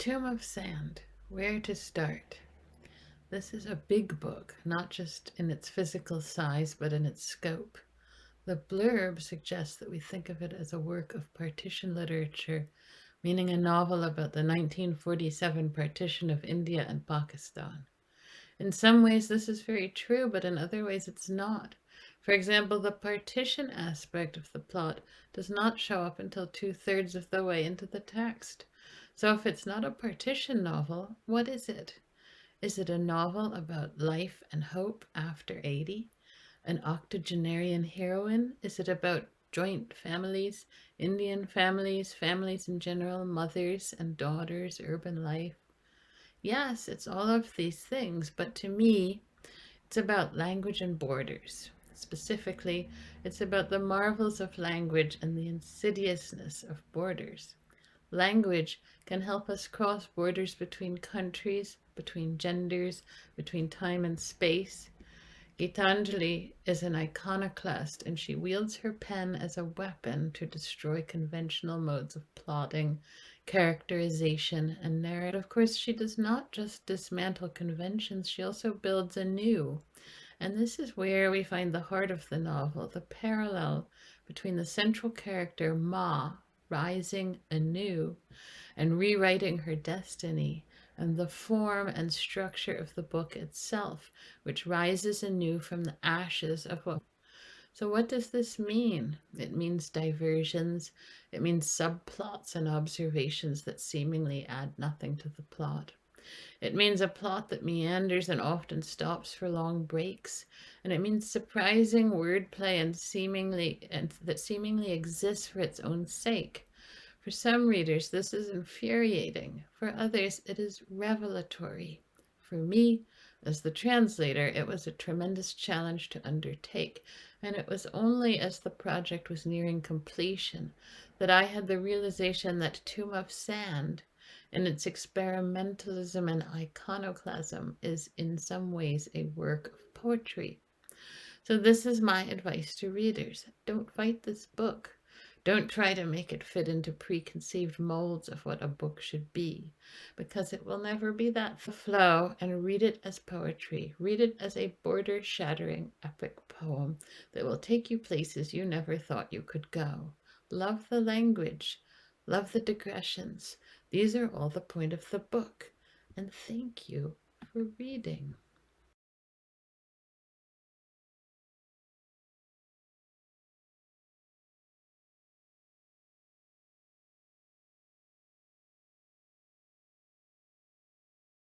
Tomb of Sand, Where to Start? This is a big book, not just in its physical size, but in its scope. The blurb suggests that we think of it as a work of partition literature, meaning a novel about the 1947 partition of India and Pakistan. In some ways, this is very true, but in other ways, it's not. For example, the partition aspect of the plot does not show up until two-thirds of the way into the text. So if it's not a partition novel, what is it? Is it a novel about life and hope after 80? An octogenarian heroine? Is it about joint families, Indian families, families in general, mothers and daughters, urban life? Yes, it's all of these things, but to me, it's about language and borders. Specifically, it's about the marvels of language and the insidiousness of borders. Language can help us cross borders between countries, between genders, between time and space. Geetanjali is an iconoclast, and she wields her pen as a weapon to destroy conventional modes of plotting, characterization, and narrative. Of course, she does not just dismantle conventions, she also builds anew. And this is where we find the heart of the novel, the parallel between the central character, Ma, rising anew and rewriting her destiny, and the form and structure of the book itself, which rises anew from the ashes of what. So, what does this mean? It means diversions, it means subplots and observations that seemingly add nothing to the plot. It means a plot that meanders and often stops for long breaks, and it means surprising wordplay and that seemingly exists for its own sake. For some readers, this is infuriating. For others, it is revelatory. For me, as the translator, it was a tremendous challenge to undertake, and it was only as the project was nearing completion that I had the realization that Tomb of Sand, in its experimentalism and iconoclasm, is in some ways a work of poetry. So this is my advice to readers. Don't fight this book. Don't try to make it fit into preconceived molds of what a book should be, because it will never be that. Flow and read it as poetry. Read it as a border-shattering epic poem that will take you places you never thought you could go. Love the language. Love the digressions. These are all the point of the book. And thank you for reading.